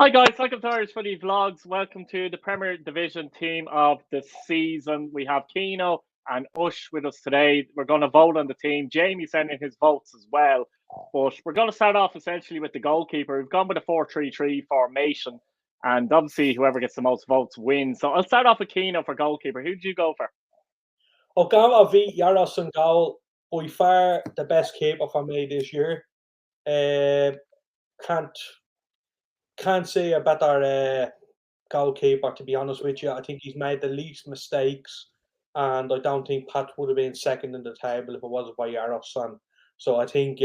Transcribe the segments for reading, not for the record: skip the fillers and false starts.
Hi guys, welcome to Irish Footy Vlogs. Welcome to the Premier Division team of the season. We have Keno and Ush with us today. We're going to vote on the team. Jamie sent in his votes as well. But we're going to start off essentially with the goalkeeper. We've gone with a 4-3-3 formation. And obviously whoever gets the most votes wins. So I'll start off with Keno for goalkeeper. Who did you go for? I'll go with Yaros in goal. By far the best keeper for me this year. Can't say a better goalkeeper, to be honest with you. I think he's made the least mistakes, and I don't think Pat would have been second in the table if it wasn't by Yaros. So I think,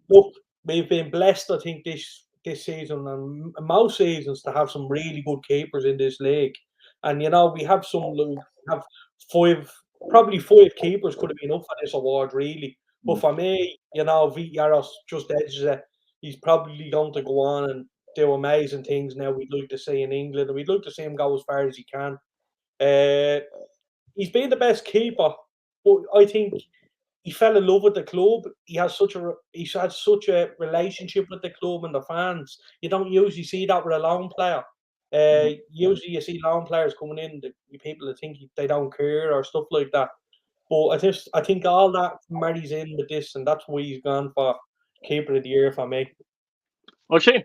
look, we've been blessed, I think, this season and most seasons to have some really good keepers in this league. And, we have probably five keepers could have been up for this award, really. But for me, Yaros just edges it. He's probably going to go on and do amazing things now we'd like to see in England, and we'd like to see him go as far as he can. He's been the best keeper, but I think he fell in love with the club. He had such a relationship with the club and the fans. You don't usually see that with a loan player. Usually you see loan players coming in, the people that think they don't care or stuff like that. But I think all that marries in with this, and that's why he's gone for keeper of the year for me. Oh, Shane.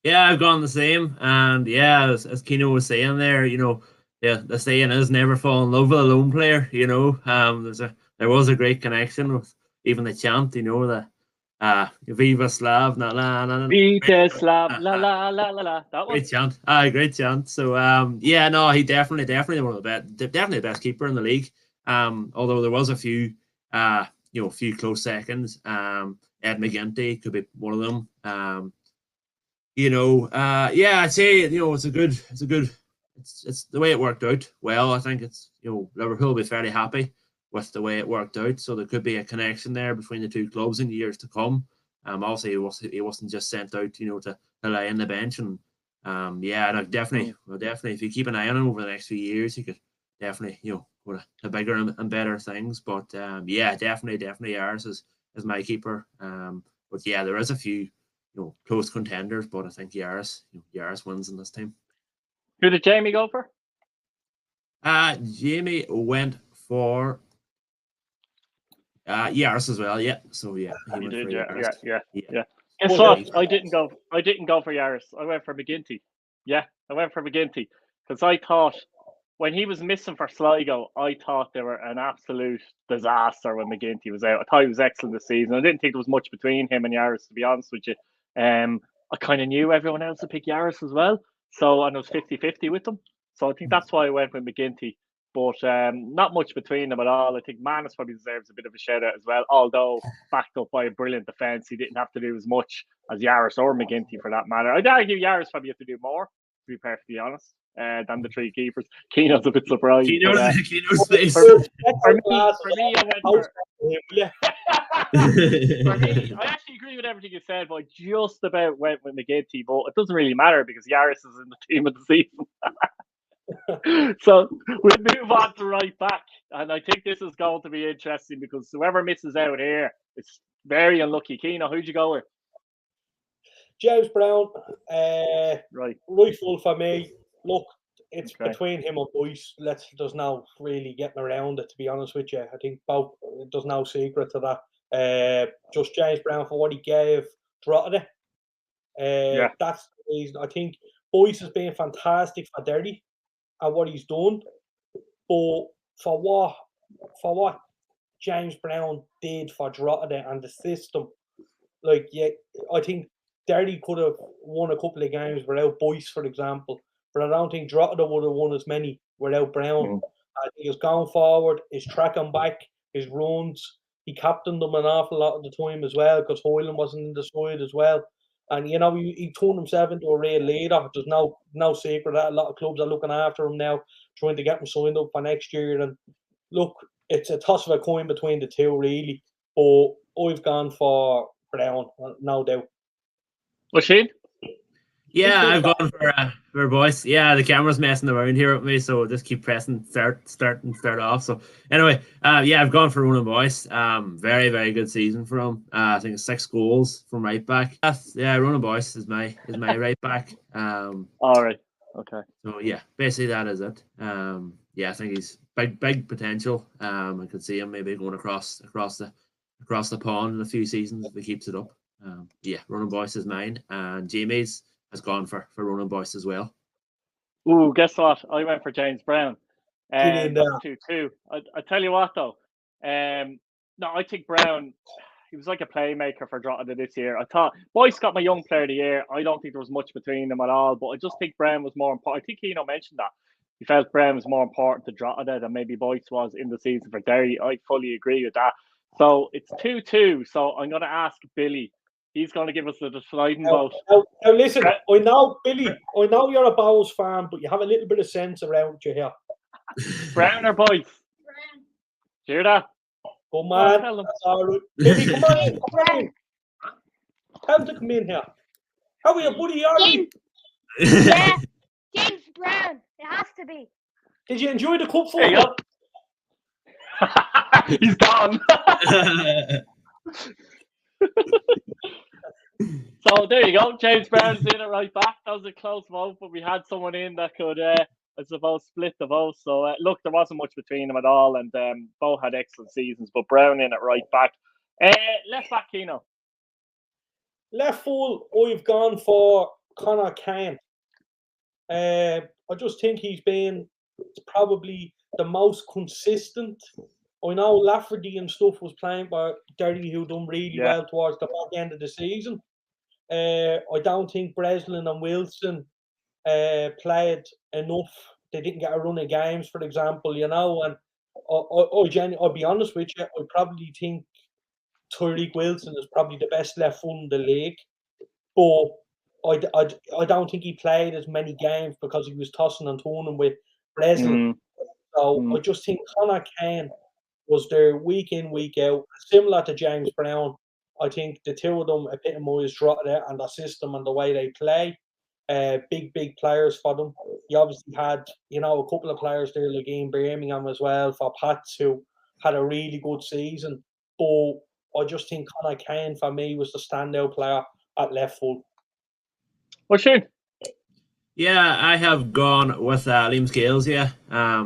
Yeah, I've gone the same. And yeah, as Keno was saying there, the saying is never fall in love with a lone player, there was a great connection with even the chant, the Viva Slav, la la la. Viva Slav, la la la la la. That one. Great chant. Great chant. So he definitely one of the best, definitely the best keeper in the league. Although there was a few close seconds. Ed McGinty could be one of them. I'd say it's the way it worked out. Well, I think it's Liverpool will be fairly happy with the way it worked out. So there could be a connection there between the two clubs in the years to come. Obviously he wasn't just sent out to lie on the bench, and definitely if you keep an eye on him over the next few years, he could definitely go to bigger and better things. But definitely ours is my keeper. But yeah, there is a few close contenders, but I think Yaris wins in this team. Who did Jamie go for? Jamie went for Yaris as well. Yeah, so yeah, he did. Yeah. Guess what? I didn't go for Yaris. I went for McGinty. Yeah, I went for McGinty because I thought when he was missing for Sligo, I thought they were an absolute disaster when McGinty was out. I thought he was excellent this season. I didn't think there was much between him and Yaris, to be honest with you. I kind of knew everyone else would pick Yaris as well. So, and it was 50-50 with them. So I think that's why I went with McGinty. But not much between them at all. I think Manus probably deserves a bit of a shout out as well. Although backed up by a brilliant defence, he didn't have to do as much as Yaris or McGinty for that matter. I'd argue Yaris probably have to do more, to be perfectly honest, than the three keepers. Keno's a bit surprised. Keno's face. For me, I went for... For me, I actually agree with everything you said, but I just about went with McGinty, but it doesn't really matter because Yaris is in the team of the season. So we'll move on to right back, and I think this is going to be interesting because whoever misses out here is very unlucky. Keno, who'd you go with? James Brown, right full for me. Look, it's between him and Boyce. There's no really getting around it, to be honest with you. I think both, there's no secret to that. Just James Brown for what he gave Drogheda. That's the reason. I think Boyce has been fantastic for Derry and what he's done, but for what James Brown did for Drogheda and the system, I think Derry could have won a couple of games without Boyce, for example, but I don't think Drogheda would have won as many without Brown. I think his going forward, his tracking back, his runs, he captained them an awful lot of the time as well because Hoyland wasn't in the side as well. And, he turned himself into a real leader. There's no secret that a lot of clubs are looking after him now, trying to get him signed up for next year. And look, it's a toss of a coin between the two, really. But I've gone for Brown, no doubt. Rashid? Yeah, I've gone for boys. Yeah, the camera's messing around here with me, so just keep pressing start off. So anyway, yeah, I've gone for Ronan Boyce. Very, very good season for him. I think it's 6 goals from right back. Yeah, Ronan Boyce is my right back. All right. Okay. So yeah, basically that is it. Yeah, I think he's big potential. I could see him maybe going across the pond in a few seasons if he keeps it up. Yeah, Ronan Boyce is mine, and Jamie's has gone for Ronan Boyce as well. Ooh, guess what? I went for James Brown. That's 2-2. I tell you what though. No, I think Brown. He was like a playmaker for Drogheda this year. I thought Boyce got my young player of the year. I don't think there was much between them at all, but I just think Brown was more important. I think Keno mentioned that. He felt Brown was more important to Drogheda than maybe Boyce was in the season for Derry. I fully agree with that. So it's 2-2. So I'm going to ask Billy. He's going to give us the deciding vote. Now, listen, I know, Billy, I know you're a Bowls fan, but you have a little bit of sense around you here. Brown or Boyce? Brown. Hear that? Oh, man. All right. Billy, come on in. Time to come in here. How are you, buddy? Are you? Yeah, James Brown. It has to be. Did you enjoy the cup There you football? go. He's gone. So there you go. James Brown's in it right back. That was a close vote, but we had someone in that could, I suppose, split the vote. So look, there wasn't much between them at all, and both had excellent seasons. But Brown in it right back. Left back, Keno. Left full, I've gone for Conor Kane. I just think he's been probably the most consistent. I know Lafferty and stuff was playing for Derry, who done really well towards the back end of the season. I don't think Breslin and Wilson played enough. They didn't get a run of games, for example, you know. And I'll be honest with you, I probably think Tyreek Wilson is probably the best left foot in the league. But I don't think he played as many games because he was tossing and turning with Breslin. So I just think Conor Kane was there week in, week out, similar to James Brown. I think the two of them epitomised Drogheda and the system and the way they play. Big players for them. You obviously had, a couple of players there like in Birmingham as well for Pats who had a really good season. But I just think Conor Kane for me was the standout player at left foot. What's Shane? Yeah, I have gone with Liam Scales. Yeah, I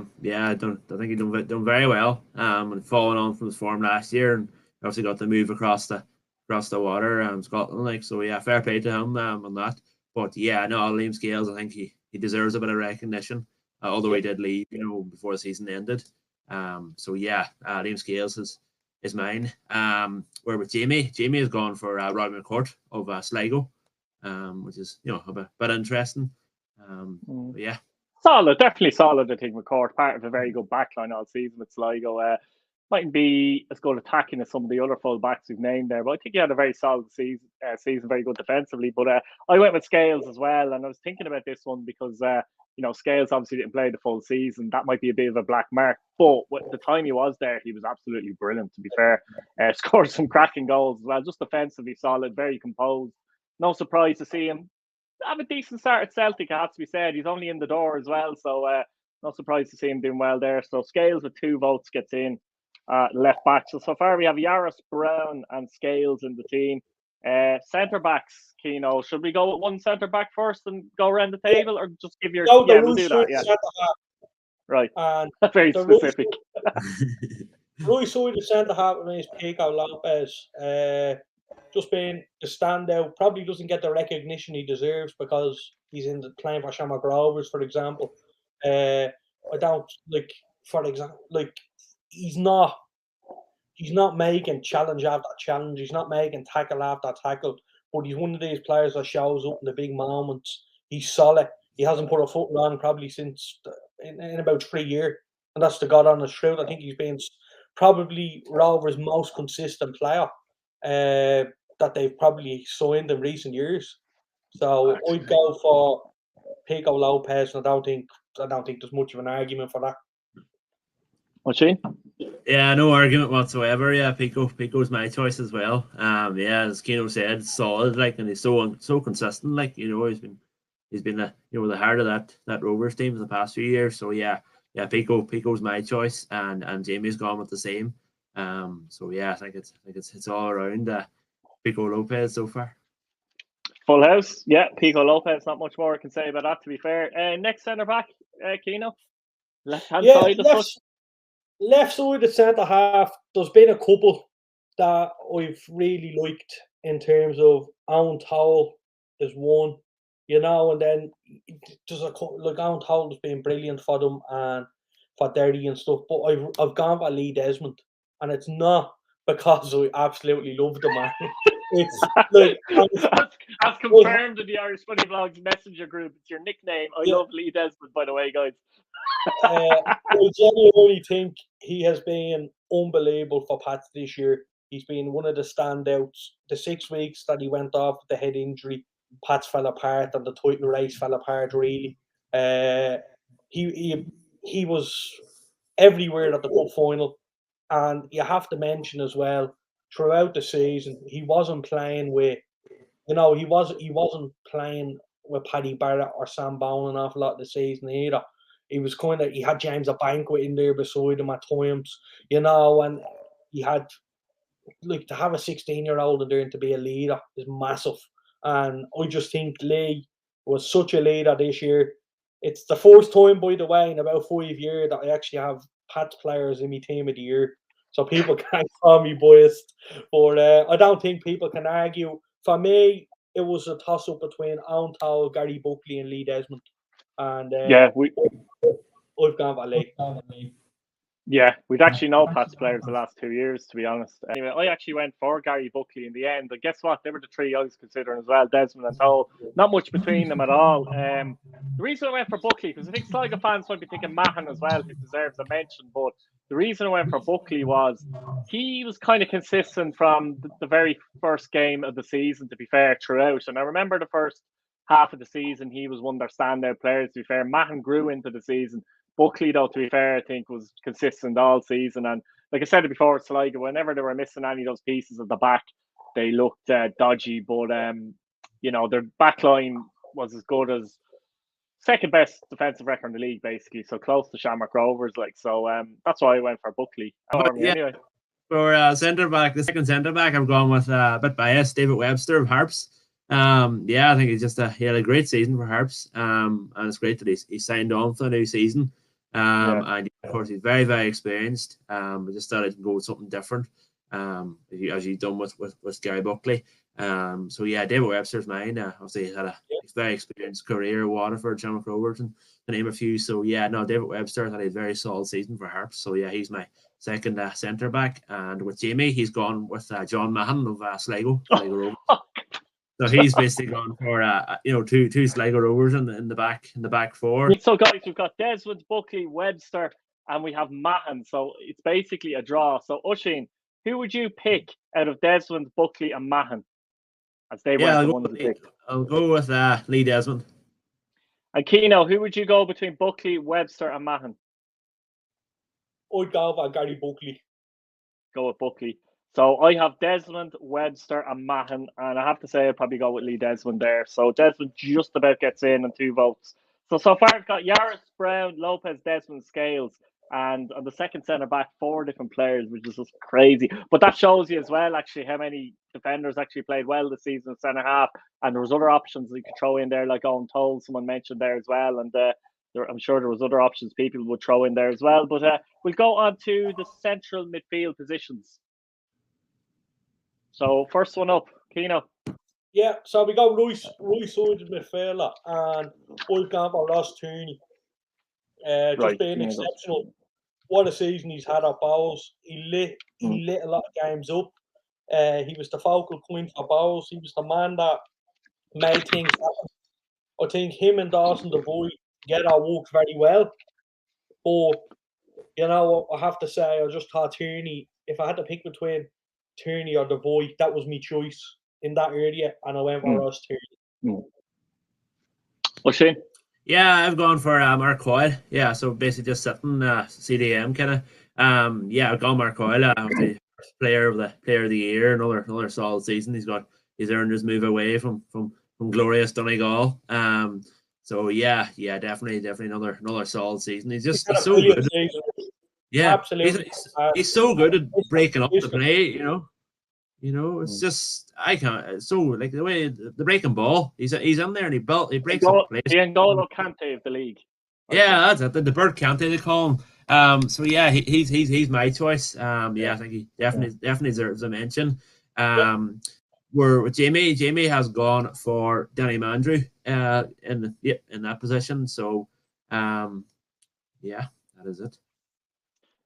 think he done very well. And following on from his form last year, and obviously got the move across the water, Scotland. Like, so yeah, fair play to him on that. But yeah, no, Liam Scales, I think he deserves a bit of recognition. Although he did leave, before the season ended. So yeah, Liam Scales is mine. Where with Jamie has gone for Roy McCourt of Sligo, which is a bit interesting. Yeah, solid, definitely solid. I think McCourt, part of a very good backline all season with Sligo. Mightn't be as good attacking as some of the other full backs we've named there, but I think he had a very solid season, very good defensively. But I went with Scales as well, and I was thinking about this one because Scales obviously didn't play the full season. That might be a bit of a black mark, but with the time he was there, he was absolutely brilliant. To be fair, scored some cracking goals as well. Just defensively solid, very composed. No surprise to see him have a decent start at Celtic, it has to be said. He's only in the door as well, so no surprise to see him doing well there. So Scales with 2 votes gets in left back. So far we have Yaris, Brown and Scales in the team. Centre backs, Keno. Should we go with one centre back first and go around the table, or just give your? No, we'll do that. Yeah, right. Very specific. Right side of centre half is Pico Lopez. Just being the standout, probably doesn't get the recognition he deserves because he's playing for Shamrock Rovers, for example. I don't he's not making challenge after challenge. He's not making tackle after tackle. But he's one of these players that shows up in the big moments. He's solid. He hasn't put a foot wrong probably since in about 3 years, and that's the God honest truth. I think he's been probably Rovers' most consistent player. That they've probably signed in recent years. So I'd go for Pico Lopez, and I don't think there's much of an argument for that. What's Shane? Yeah, no argument whatsoever. Yeah, Pico's my choice as well. Yeah, as Keno said, solid, and he's so consistent. He's been he's been the heart of that Rovers team for the past few years. So yeah, Pico's my choice, and Jamie's gone with the same. So yeah, I think it's all around Pico Lopez so far. Full house, yeah. Pico Lopez. Not much more I can say about that. To be fair, next centre back, Keno, left hand side. Left side of centre half. There's been a couple that I've really liked in terms of Owen Towell is one, and then there's Owen Towell has been brilliant for them and for Derry and stuff. But I've gone for Lee Desmond, and it's not because I absolutely love the man. It's like as confirmed in the Irish Funny Vlogs Messenger group. It's your nickname. I love Lee Desmond, by the way, guys. I genuinely think he has been unbelievable for Pats this year. He's been one of the standouts. The 6 weeks that he went off with the head injury, Pats fell apart and the title race fell apart, really. He was everywhere at the cup final. And you have to mention as well, throughout the season, he wasn't playing with, he wasn't playing with Paddy Barrett or Sam Bowen an awful lot of the season either. He was he had James a Banquet in there beside him at times, and he had, to have a 16-year-old in there and to be a leader is massive. And I just think Lee was such a leader this year. It's the first time, by the way, in about 5 years that I actually have Pats players in my team of the year. So people can't call me biased. But I don't think people can argue. For me, it was a toss-up between Owen Towell, Gary Buckley and Lee Desmond. And I've gone for Lee. Yeah, we'd actually know Pats players the last 2 years, to be honest. Anyway, I actually went for Gary Buckley in the end. But guess what? They were the three I was considering as well, Desmond and Towell. Not much between them at all. The reason I went for Buckley, because I think Sligo fans might be thinking Mahon as well, who deserves a mention. But the reason I went for Buckley was he was kind of consistent from the very first game of the season, to be fair, throughout. And I remember the first half of the season, he was one of their standout players, to be fair. Mahon grew into the season. Buckley, though, to be fair, I think was consistent all season. And like I said before, Sligo, whenever they were missing any of those pieces at the back, they looked dodgy. But, their back line was as good as second best defensive record in the league, basically. So close to Shamrock Rovers. That's why I went for Buckley. Anyway. For centre back, the second centre back, I'm going with a bit biased, David Webster of Harps. I think he had a great season for Harps. And it's great that he signed on for the new season. And of course he's very, very experienced. I just thought I'd go with something different. As you've done with Gary Buckley. David Webster's mine. Obviously he's had a very experienced career at Waterford, Shamrock Rovers, and to name a few. So David Webster had a very solid season for Harps. So he's my second centre back. And with Jamie, he's gone with John Mahon of Sligo Rovers. So he's basically gone for two Sligo Rovers in the back four. So guys, we've got Desmond, Buckley, Webster, and we have Mahon. So it's basically a draw. So Oisín, who would you pick out of Desmond, Buckley, and Mahon? As they were the ones to pick. I'll go with Lee Desmond. And Keno, who would you go between Buckley, Webster, and Mahon? I'd go with Gary Buckley. Go with Buckley. So I have Desmond, Webster, and Mahon, and I have to say I'd probably go with Lee Desmond there. So Desmond just about gets in on 2 votes. So far I've got Yaris, Brown, Lopez, Desmond, Scales, and on the second centre back, 4 different players, which is just crazy. But that shows you as well, actually, how many defenders actually played well this season in centre half, and there was other options you could throw in there, like Owen Towell, someone mentioned there as well, and I'm sure there was other options people would throw in there as well. But we'll go on to the central midfield positions. So first one up, Keno. Yeah, so we got right-sided midfielder, and I've gone for Ross Tierney. Just being exceptional. What a season he's had at Bowles. He lit a lot of games up. He was the focal point for Bowles. He was the man that made things happen. I think him and Dawson the boy together worked very well. But I have to say, I just thought Tierney. If I had to pick between Tierney or the boy, that was my choice in that area, and I went for Ross Tierney. Oisín? Yeah, I've gone for Mark Coyle. Yeah, so basically just sitting CDM kind of. I've gone Mark Coyle, the player of the year, another solid season. He's earned his move away from glorious Donegal. So yeah, definitely another solid season. He's He's had a so brilliant good. season. Yeah, Absolutely. he's so good at breaking up the Listen, play. It's just I can't. It's so like the way the breaking ball. He's in there and he breaks up plays. The N'Golo Kante of the league. Yeah, that's it. The Bird County they call him. So yeah, he's my choice. Yeah, I think he definitely deserves a mention. Where with Jamie has gone for Danny Mandrew in that position. So yeah, that is it.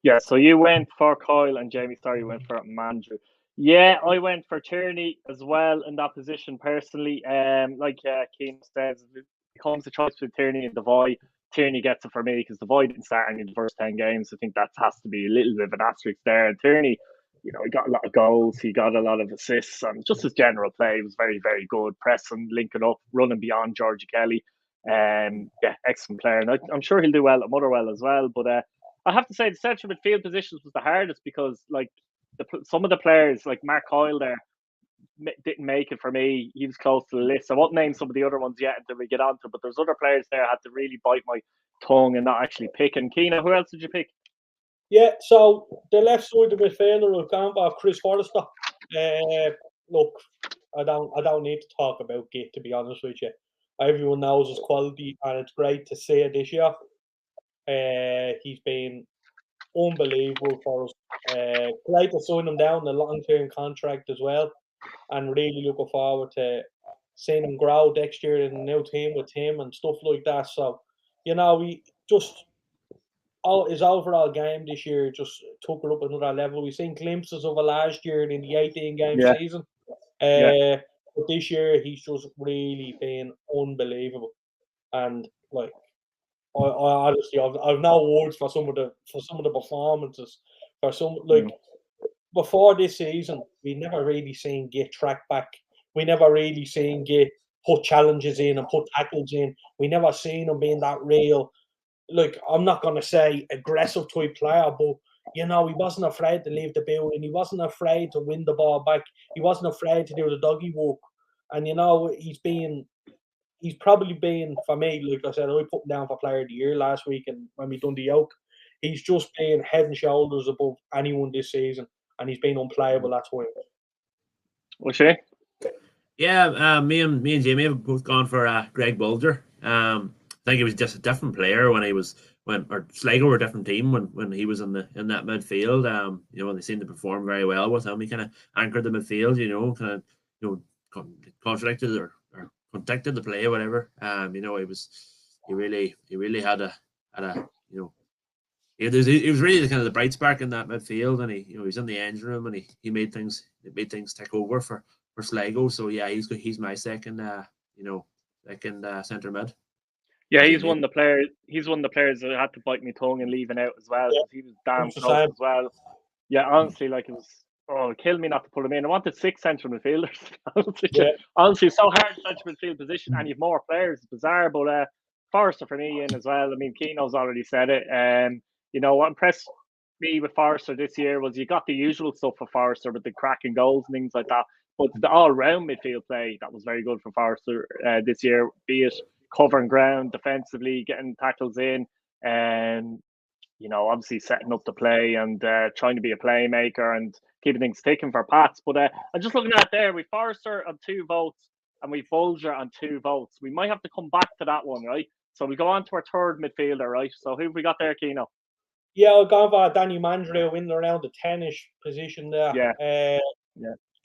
Yeah, so you went for Coyle and Jamie Starr went for Mandrew. Yeah, I went for Tierney as well in that position personally. Like Keane says, it becomes a choice with Tierney and Devoy. Tierney gets it for me because Devoy didn't start any of the first 10 games. I think that has to be a little bit of an asterisk there. And Tierney, he got a lot of goals, he got a lot of assists, and just his general play was very, very good. Pressing, linking up, running beyond Georgie Kelly. Yeah, excellent player. And I'm sure he'll do well at Motherwell as well. But I have to say the central midfield positions was the hardest because some of the players like Mark Coyle there didn't make it for me. He was close to the list. I won't name some of the other ones yet until we get on to, but there's other players there I had to really bite my tongue and not actually pick. And Keena, who else did you pick? Yeah, so the left side of the midfielder will come by Chris Forrester. Look, I don't need to talk about Git, to be honest with you. Everyone knows his quality, and it's great to see it this year. He's been unbelievable for us. Great to sign him down the long-term contract as well, and really looking forward to seeing him grow next year in a new team with him and stuff like that. So, we just his overall game this year just took it up another level. We've seen glimpses of it last year in the 18-game season. But this year he's just really been unbelievable. And like I honestly I've no words for some of the performances. For some before this season, we never really seen Git track back. We never really seen Git put challenges in and put tackles in. We never seen him being that real. Like, I'm not going to say aggressive type player, but he wasn't afraid to leave the building. He wasn't afraid to win the ball back. He wasn't afraid to do the doggy walk. And he's probably been, for me, like I said, I put him down for player of the year last week, and when we done the yoke, he's just been head and shoulders above anyone this season, and he's been unplayable at times. Was she? Yeah, me and Jamie have both gone for Greg Bulger. I think he was just a different player or Sligo were a different team when he was in that midfield. They seemed to perform very well with him. He kind of anchored the midfield, contradicted or contacted the play, whatever. He really had a he was really the kind of the bright spark in that midfield, and he was in the engine room, and he made things take over for Sligo. So yeah, he's my second centre mid. Yeah, he's one of the players. He's one of the players that had to bite my tongue and leaving out as well because he was damn close as well. Yeah, honestly, like it killed me not to put him in. I wanted 6 central midfielders. Honestly, it's so hard central midfield position, and you've more players. It's bizarre, but Forrester for me in as well. I mean, Keno's already said it. What impressed me with Forrester this year was you got the usual stuff for Forrester with the cracking goals and things like that, but the all-round midfield play that was very good for Forrester this year, be it covering ground defensively, getting tackles in, and obviously setting up the play and trying to be a playmaker and keeping things ticking for Pats. But I'm just looking at there, we Forrester on 2 votes and we Bulger on 2 votes. We might have to come back to that one, right? So we go on to our third midfielder, right? So who have we got there, Keno? Yeah, I'll go for Danny Mandrew in around the 10-ish position there.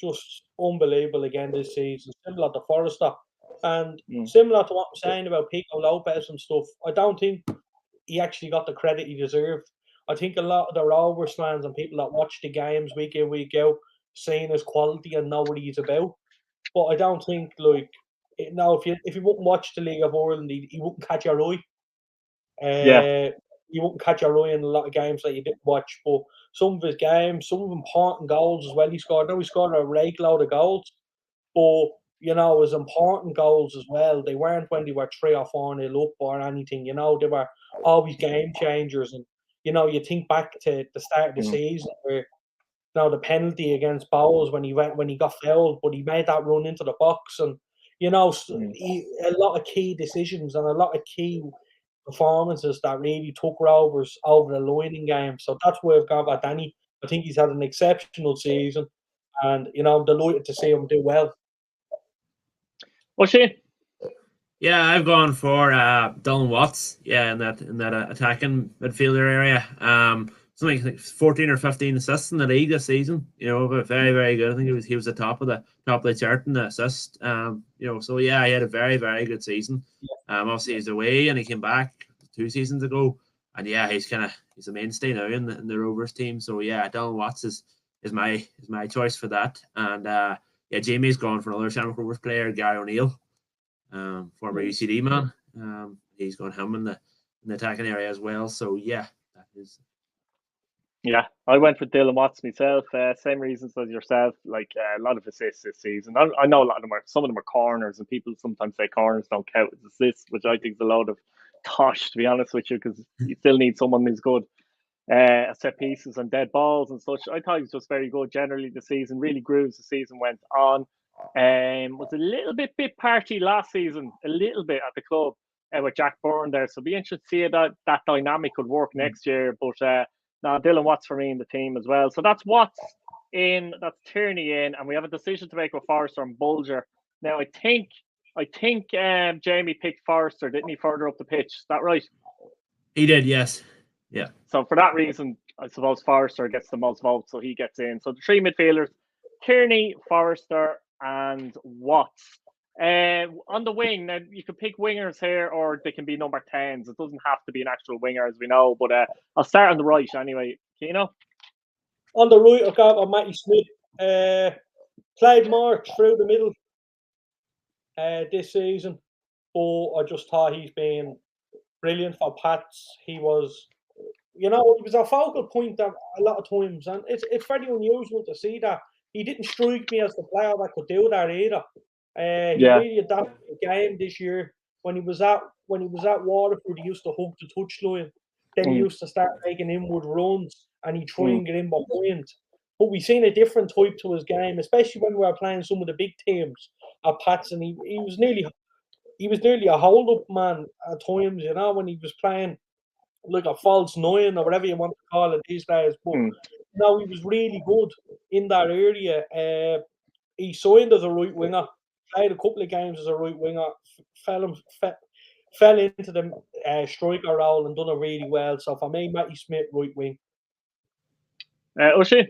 Just unbelievable again this season, similar to Forrester. And similar to what I'm saying about Pico Lopez and stuff, I don't think he actually got the credit he deserved. I think a lot of the Rovers fans and people that watch the games week in, week out, seeing his quality and know what he's about. But I don't think, if you wouldn't watch the League of Ireland, he wouldn't catch your eye. You wouldn't catch your eye in a lot of games that you didn't watch. But some of his games, some of important goals as well, he scored. He scored a rake load of goals. But his important goals as well. They weren't when they were 3 or 4-0 up or anything. They were always game changers. And you think back to the start of the season where the penalty against Bowles when he got fouled, but he made that run into the box and a lot of key decisions and a lot of key performances that really took Rovers over the line in games. So that's where I've gone about Danny. I think he's had an exceptional season, and I'm delighted to see him do well. What's Shane? Yeah, I've gone for Dylan Watts. Yeah, in that attacking midfielder area. Something like 14 or 15 assists in the league this season. But very, very good. I think he was the top of the chart in the assist. So yeah, he had a very, very good season. Obviously he's away and he came back 2 seasons ago, and yeah, he's a mainstay now in the Rovers team. So yeah, Dylan Watts is my choice for that. And yeah, Jamie's gone for another Shamrock Rovers player, Gary O'Neill, former UCD man. He's gone him in the attacking area as well. So yeah, that is. Yeah, I went for Dylan Watts myself. Same reasons as yourself. Like a lot of assists this season. I know a lot of them some of them are corners, and people sometimes say corners don't count as assists, which I think is a load of tosh, to be honest with you, because you still need someone who's good at set pieces and dead balls and such. I thought he was just very good generally the season. Really grew as the season went on. Was a little bit party last season, a little bit at the club with Jack Byrne there. So be interested to see how that dynamic could work next year. But now Dylan Watts for me in the team as well. So that's Watts in, that's Tierney in, and we have a decision to make with Forrester and Bulger. Now I think Jamie picked Forrester, didn't he, further up the pitch? Is that right? He did, yes. Yeah. So for that reason, I suppose Forrester gets the most votes, so he gets in. So the 3 midfielders, Tierney, Forrester, and Watts. On the wing, now you can pick wingers here, or they can be number 10s. It doesn't have to be an actual winger, as we know. But I'll start on the right anyway. Keno? On the right, I've got Matty Smith. Played March through the middle this season, but I just thought he's been brilliant for Pats. He was, he was a focal point at a lot of times, and it's very unusual to see that. He didn't strike me as the player that could do that either. He really adapted the game this year. When he was at Waterford, he used to hug the touchline. Then he used to start making inward runs, and he try and get in behind. But we've seen a different type to his game, especially when we were playing some of the big teams at Pats, and he was nearly a hold-up man at times, when he was playing like a false 9 or whatever you want to call it these days. But he was really good in that area. He signed as a right winger, played a couple of games as a right winger, fell into the striker role and done it really well. So for me, Matty Smith, right wing. Ushi?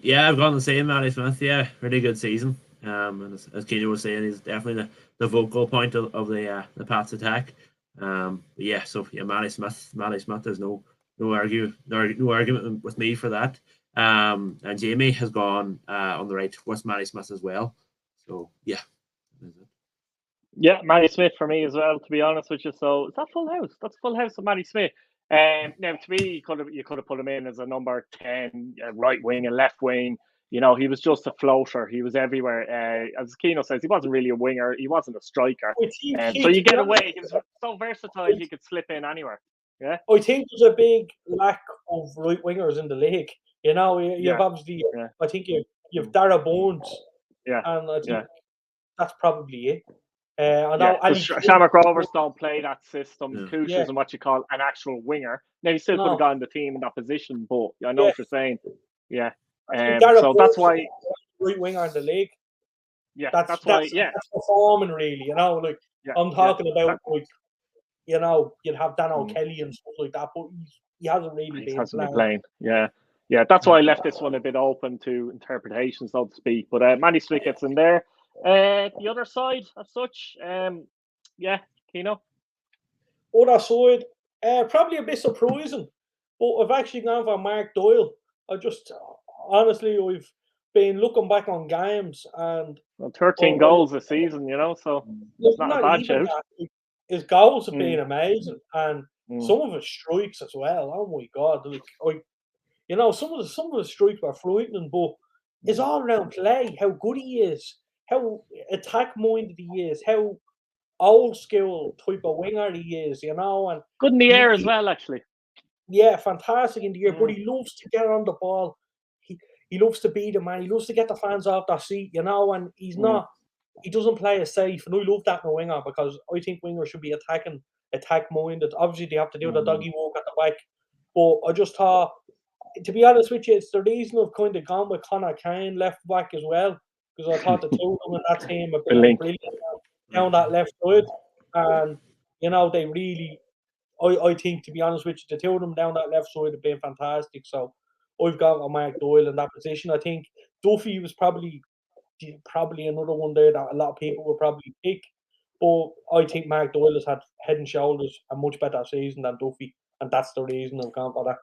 Yeah, I've gone the same, Matty Smith. Yeah, really good season. And as Keno was saying, he's definitely the vocal point of the Pats attack. Matty Smith. There's no argument with me for that. And Jamie has gone on the right with Matty Smith as well. So yeah. Yeah, Matty Smith for me as well, to be honest with you. So is that full house? That's full house of Matty Smith. Now to me, you could have put him in as a number 10, right wing and left wing. He was just a floater. He was everywhere. As Keno says, he wasn't really a winger. He wasn't a striker. So you get away. He was so versatile. He could slip in anywhere. Yeah. I think there's a big lack of right wingers in the league. You've obviously. Yeah. I think you've Dara Bones. Yeah. And I think that's probably it. Shamrock Rovers don't play that system. Kush isn't what you call an actual winger. Now he still could have gone the team in that position, but I know what you're saying. Yeah. So that's why right winger in the league. Yeah, that's why. That's performing really. I'm talking about you'd have Dan O'Kelly and stuff like that, but he hasn't really been playing. Yeah. That's why I left this one a bit open to interpretation, so to speak. But Matty Smith gets in there. The other side, as such, Keno. Other side, probably a bit surprising, but I've actually gone for Mark Doyle. Honestly, I've been looking back on games and 13 goals this season, so it's not a bad shout. His goals have been amazing, and some of his strikes as well. Oh my God! Some of the strikes were frightening, but his all-round play, how good he is, how attack-minded he is, how old-school type of winger he is, and good in the air as well, actually. Yeah, fantastic in the air, but he loves to get on the ball. He loves to beat the man. He loves to get the fans off their seat, and he's not he doesn't play as safe, and I love that in a winger because I think wingers should be attack minded. Obviously, they have to do the doggy walk at the back, but I just thought, to be honest with you, it's the reason I've kind of gone with Connor Kane left back as well, because I thought the two of them in that team have been brilliant down that left side, and they really. I think, to be honest with you, the two of them down that left side have been fantastic. So I've got Mark Doyle in that position. I think Duffy was probably another one there that a lot of people will probably pick. But I think Mark Doyle has had head and shoulders a much better season than Duffy, and that's the reason I've gone for that.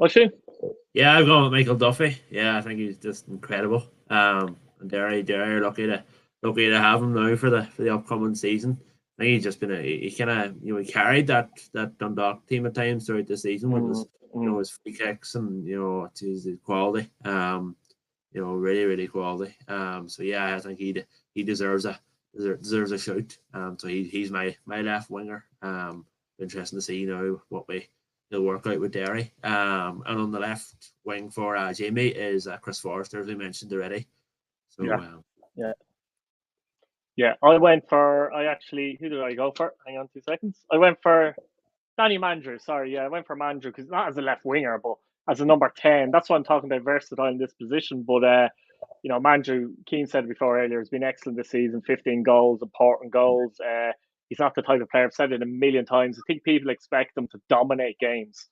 Oisin? Yeah, I've gone with Michael Duffy. Yeah, I think he's just incredible. And Derry are lucky to have him now for the upcoming season. I think he's just been he kind of he carried that Dundalk team at times throughout the season with his his free kicks and his quality. Really, really quality. So yeah, I think he deserves a shout. So he's my left winger. Interesting to see what he'll work out with Derry. And on the left wing for Jamie is Chris Forrester, as we mentioned already. So yeah, I went for who did I go for? Hang on 2 seconds. I went for Danny Mandrew. Sorry, yeah, I went for Mandrew because not as a left winger, but as a number 10. That's what I'm talking about, versatile in this position. But Mandrew, Keane said before earlier, has been excellent this season. 15 goals, important goals. He's not the type of player. I've said it a million times. I think people expect him to dominate games.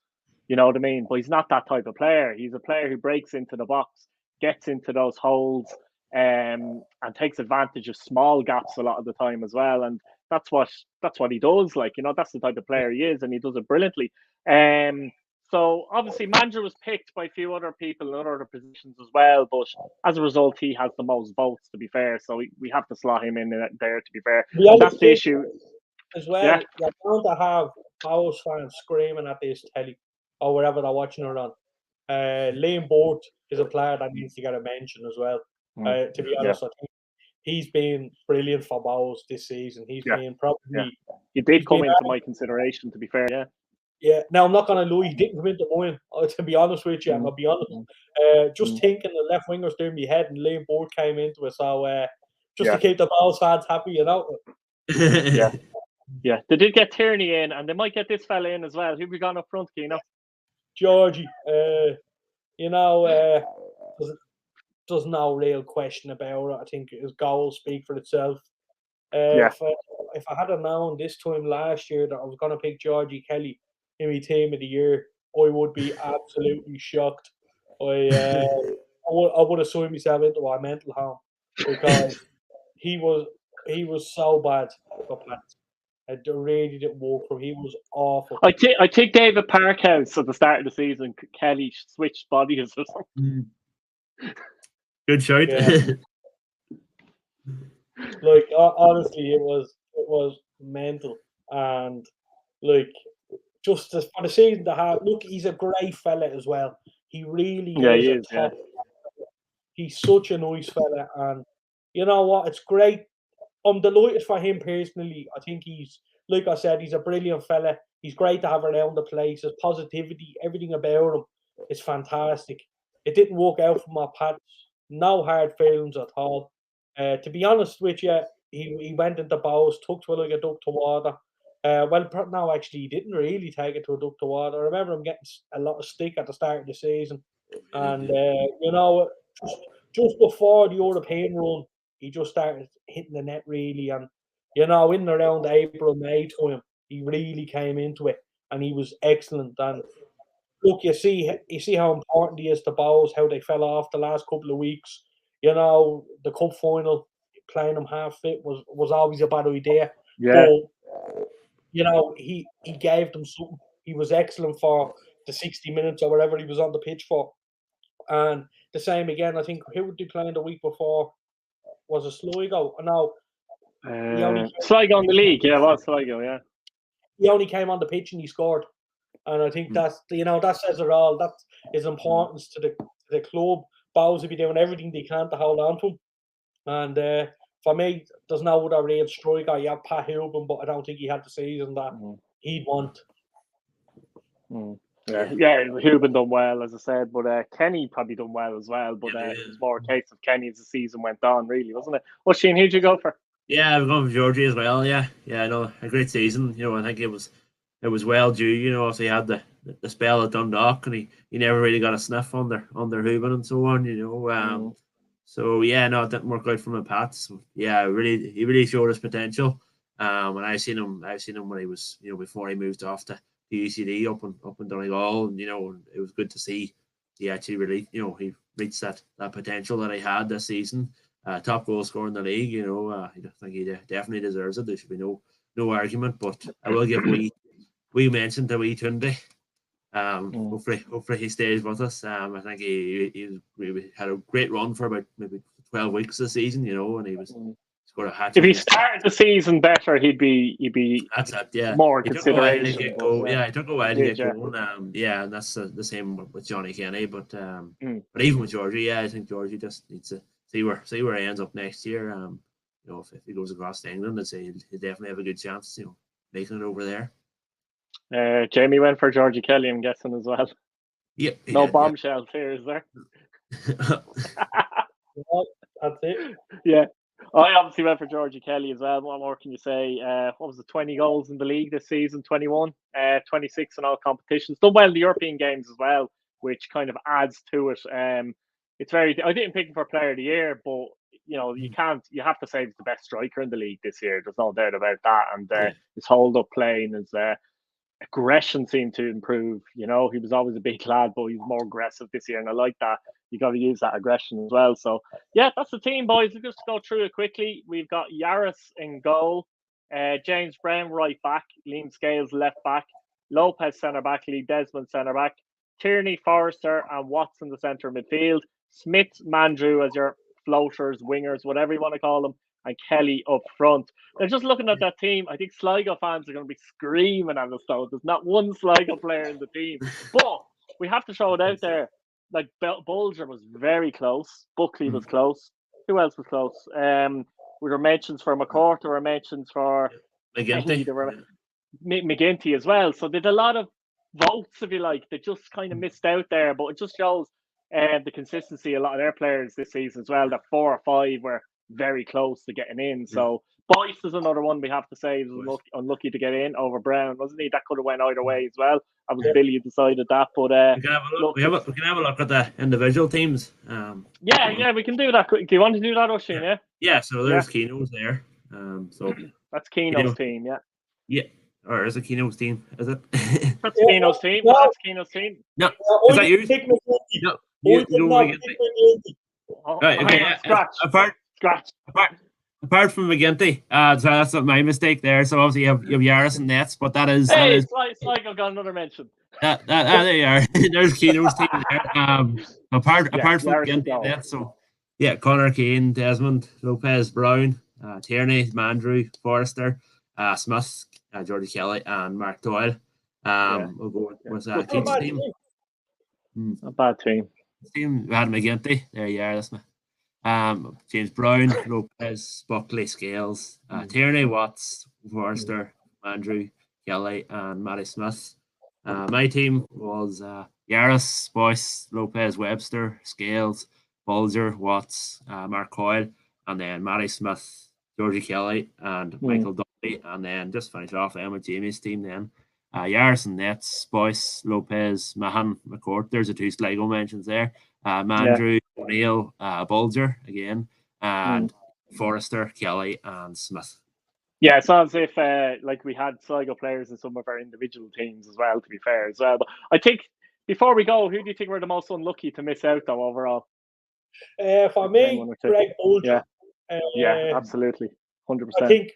You know what I mean? But he's not that type of player. He's a player who breaks into the box, gets into those holes, and takes advantage of small gaps a lot of the time as well. And that's what he does. That's the type of player he is, and he does it brilliantly. So obviously Mandrew was picked by a few other people in other positions as well, but as a result, he has the most votes, to be fair. So we have to slot him in there, to be fair. That's the issue as well. Yeah. You're going to have Bowes fans screaming at this telly or wherever they're watching it on. Liam Boort is a player that needs to get a mention as well. To be honest, I think he's been brilliant for Bowes this season. He's been probably. He did come into my consideration, to be fair. Yeah. Yeah. Now I'm not gonna lie, he didn't come into mine. To be honest with you, I'll be honest. Just thinking the left wingers doing my head, and Liam Boort came into it. So to keep the Bowes fans happy, Yeah. They did get Tierney in, and they might get this fella in as well. Who we got up front, Keano? Georgie. There's no real question about it. I think his goals speak for itself. If I had known this time last year that I was going to pick Georgie Kelly in my team of the year, I would be absolutely shocked. I would have signed myself into a mental home because he was so bad for Pats. It really didn't work for him. He was awful. I think David Parkhouse at the start of the season, Kelly switched bodies or something. Good shout. Yeah. Honestly, it was mental, and just for the season to have. Look, he's a great fella as well. He really is. Yeah. He's such a nice fella, and you know what? It's great. I'm delighted for him personally. I think he's, like I said, he's a brilliant fella. He's great to have around the place. His positivity, everything about him is fantastic. It didn't work out for my Pats. No hard feelings at all. To be honest with you, he went into Bowes, took to it like a duck to water. No, actually, he didn't really take it to a duck to water. I remember him getting a lot of stick at the start of the season. And, just before the European run, he just started hitting the net really. And, in and around April, May time, he really came into it. And he was excellent. And look, you see how important he is to Bowes, how they fell off the last couple of weeks. The cup final, playing him half fit was always a bad idea. Yeah. But, he gave them something. He was excellent for the 60 minutes or whatever he was on the pitch for. And the same again, I think, who did play in the week before? Was it Sligo? No. Sligo in the league, yeah, it was Sligo, yeah. He only came on the pitch and he scored. And I think that says it all. That is importance to the club. Bowes will be doing everything they can to hold on to him. And for me, there's no other real striker. You have Pat Hubin, but I don't think he had the season that he'd want. Yeah, Hubin done well, as I said, but Kenny probably done well as well. But it was more a case of Kenny as the season went on, really, wasn't it? Well, Shane, who'd you go for? Yeah, I'm going for Georgie as well. Yeah, I know, a great season. I think it was well due. If he had the spell at Dundalk, and he never really got a sniff on their Hooven and so on. So yeah, no, it didn't work out from a Pats. So, yeah, he really showed his potential. And I've seen him when he was before he moved off to UCD up in Donegal, and it was good to see he actually really he reached that potential that he had this season. Top goal scorer in the league. I think he definitely deserves it. There should be no argument. But I will give we mentioned the wee Tunde. Hopefully he stays with us. I think he had a great run for about maybe 12 weeks this season. And he was scored a hat. If he started the season better, he'd be that's it. Yeah, more he consideration. He took a while to get going. And that's the same with Johnny Kenny. But even with Georgie, I think Georgie just needs to see where he ends up next year. If he goes across to England, I'd say he'll definitely have a good chance. Making it over there. Jamie went for Georgie Kelly, I'm guessing, as well. Yep. No bombshells here, is there? That's it. Yeah. I obviously went for Georgie Kelly as well. What more can you say? What was it, 20 goals in the league this season, 21, 26 in all competitions. Done well in the European games as well, which kind of adds to it. I didn't pick him for player of the year, but you have to say he's the best striker in the league this year. There's no doubt about that. And his hold up play and his aggression seemed to improve. He was always a big lad, but he's more aggressive this year, and I like that. You got to use that aggression as well. So yeah, that's the team, boys. We'll just go through it quickly. We've got Yaris in goal, James Brown right back, Liam Scales left back, Lopez centre back, Lee Desmond centre back, Tierney, Forrester, and Watson the centre midfield, Smith, Mandrew as your floaters, wingers, whatever you want to call them, and Kelly up front. Now, just looking at that team, I think Sligo fans are going to be screaming at us, though. There's not one Sligo player in the team. But we have to show it out there. Like, Bulger was very close. Buckley was close. Who else was close? There were mentions for McCourt. There were mentions for McGinty. There were McGinty as well. So they did a lot of votes, if you like. They just kind of missed out there. But it just shows the consistency of a lot of their players this season as well. That 4 or 5 were very close to getting in. So Boyce is another one we have to say. He was unlucky to get in over Brown, wasn't he? That could have went either way as well. I was Billy who decided that, but we can have a look at the individual teams. Yeah, we can do that. Do you want to do that, Oisin? Yeah. Yeah. So there's Keno's there. So that's Keno's team. Yeah. Yeah. Or is it Keno's team? Is it? That's Keno's team. No. That's Keno's team. No. Is that yours? No. You don't want to get right. Okay. Scratch. Apart from McGinty, so that's not my mistake there. So obviously you have Yaris and Nets, but that is it's like I've got another mention. There you are. There's Keno's team there. Apart from McGinty and Nets, so yeah, Connor Kane, Desmond, Lopez, Brown, Tierney, Mandrew, Forrester, Smith, Georgie Kelly, and Mark Doyle. We'll go with Kane's team. A bad team. We had McGinty. There you are. That's my. James Brown, Lopez, Buckley, Scales, Tierney, Watts, Forrester, Andrew, Kelly, and Matty Smith. My team was Yaris, Boyce, Lopez, Webster, Scales, Bulger, Watts, Mark Coyle, and then Matty Smith, Georgie Kelly, and Michael Dudley, and then just finish off with Jamie's team then. Yaris and Nets, Boyce, Lopez, Mahan, McCourt. There's the 2 Sligo mentions there. Mandrew, O'Neill, Bulger again, and Forrester, Kelly, and Smith. Yeah, it sounds as if we had Sligo players in some of our individual teams as well, to be fair as well. But I think before we go, who do you think were the most unlucky to miss out though overall? For me, Greg Bulger. Yeah, absolutely. 100%. I think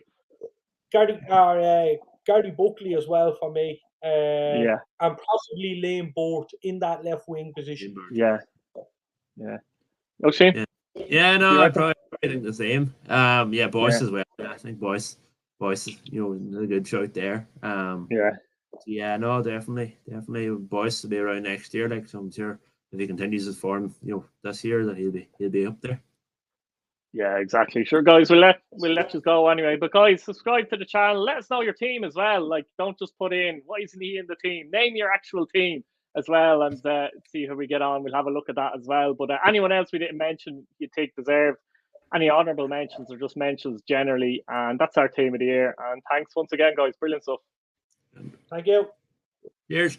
Gary Buckley as well for me. And possibly Liam Bort in that left wing position. Yeah. Okay. Yeah, no, I probably think the same. Boyce as well. I think Boyce, a good shout there. Yeah, no, definitely Boyce will be around next year. Like, so I'm sure if he continues his form, this year, that he'll be up there. Yeah, exactly. Sure, guys, we'll let you go anyway. But guys, subscribe to the channel. Let us know your team as well. Like, don't just put in why isn't he in the team. Name your actual team. as well, and see how we get on. We'll have a look at that as well. But anyone else we didn't mention, you think deserve any honourable mentions or just mentions generally, and that's our team of the year. And thanks once again, guys. Brilliant stuff. Thank you. Cheers.